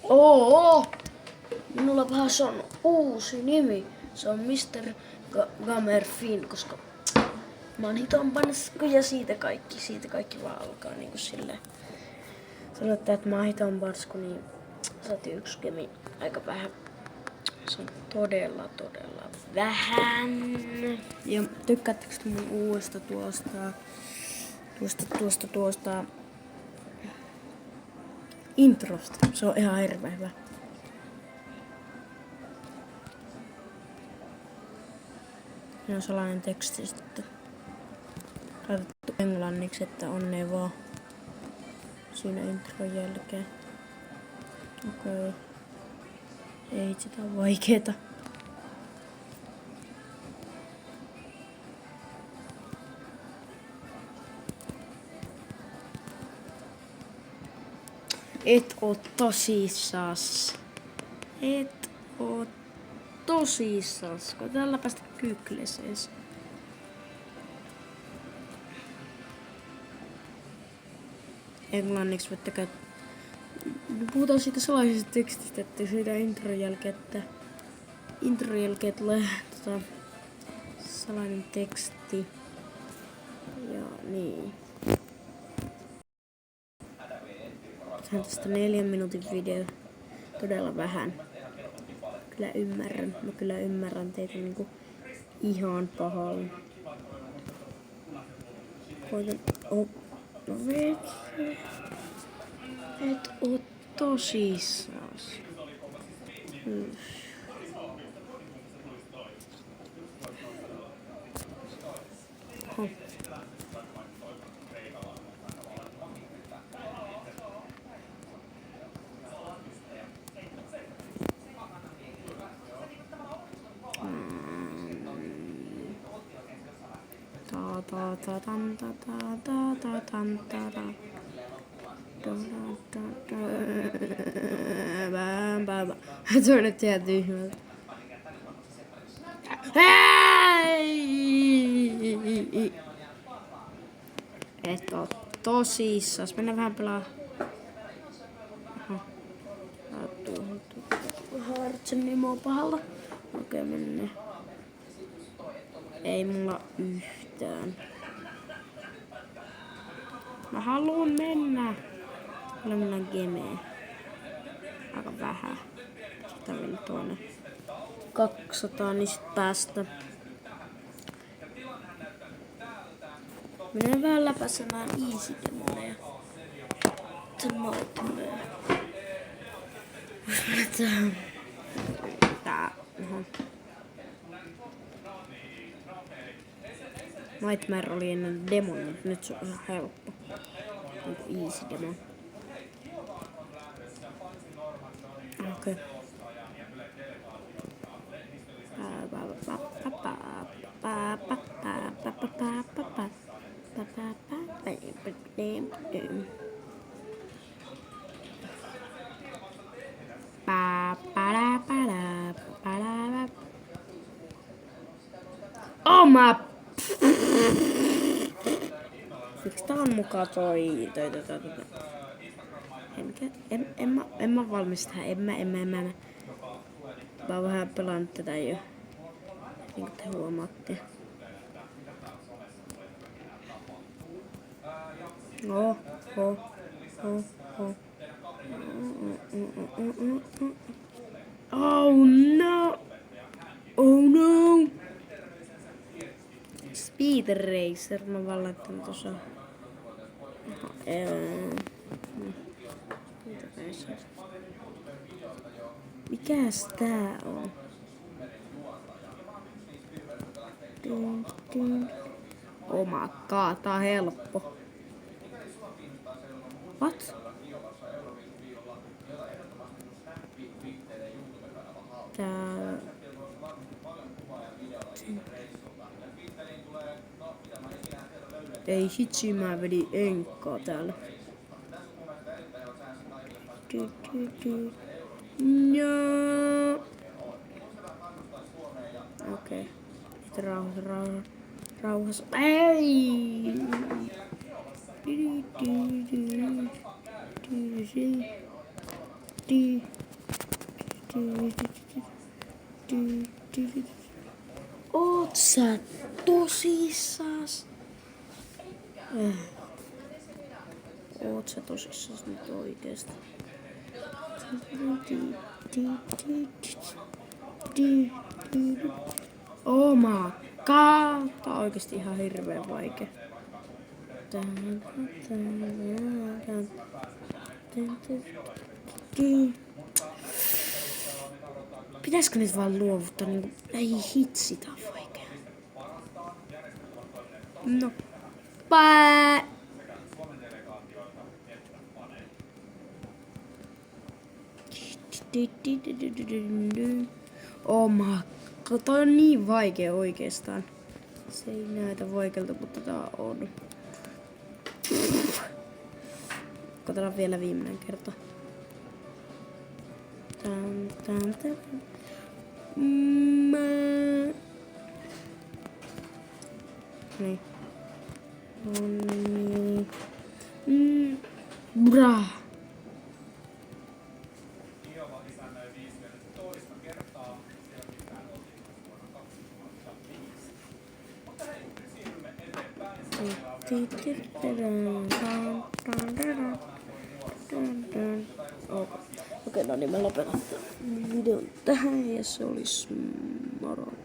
Oo! Minulla vähän se on uusi nimi. Se on Mr. Gamerfin, koska mä oon hiton pansku ja siitä kaikki vaan alkaa niinku silleen. Sanotte, että mä oon hiton pansku, niin 101 kemi aika vähän. Se on todella vähän. Ja tykkäättekö mun uudesta tuosta introsta? Se on ihan hirveän hyvä. Se on sellainen teksti sitten. Laitettu englanniksi, että onnea vaan siinä intron jälkeen. Okei. Ei sitä on vaikeeta. Et oo tosissas. Et oo tosissas. Kun tällä päästä kyklesees. Englanniksi voitte käyttää. Puhutaan siitä salaisesta tekstistä, että siitä intron jälkeen tulee salainen teksti. Ja niin. Tämä on tästä 4 minuutin video. Todella vähän. Mä kyllä ymmärrän teitä niinku ihan pahalla. Koitan et oo tosissas. Oho. Se on nyt ihan tyhmältä. Et oo tosissas. Mennään vähän pelaa. Hartsen nimo pahalla. Okei, mennään. Ei mulla yhtään. Mä haluun mennä. Kyllä mulla on gemee. Aika vähän. Sitä meni tuonne 200, niin sit päästä. Menen vähän läpäisemään easy demoneja. Nightmare. Nightmare oli ennen demon, mutta nyt se on ihan helppo. Easy demo. Okei. Oma! Miksi tää on mukaan toi? En mä valmis tähän. En mä. Mä oon vähän pelannut tätä jo. Niin kuin te huomaatte. Oh no! Speed Racer, mä vaan laittan tuossa. Mikäs tää on? Oh my god, tää on helppo. What? Tää... Ei hitsi, mä vedin enkkaa täällä. No. Okei. Rauhassa. Ei! Di. Oot sä tosissas? Oot sä tosissas nyt oikeesti? Oh my god! Tää on oikeesti ihan hirveen vaikea. Pitäisikö nyt vaan luovuttaa niinku... Ei hitsi, tää on vaikea. No. Bye! Oh my god, toi on niin vaikea oikeestaan. Se ei näytä vaikealta, mutta tää on. Katsotaan vielä viimeinen kerta. Niin. Bra. Okei, no niin mä lopetan videon tähän ja se olisi moro.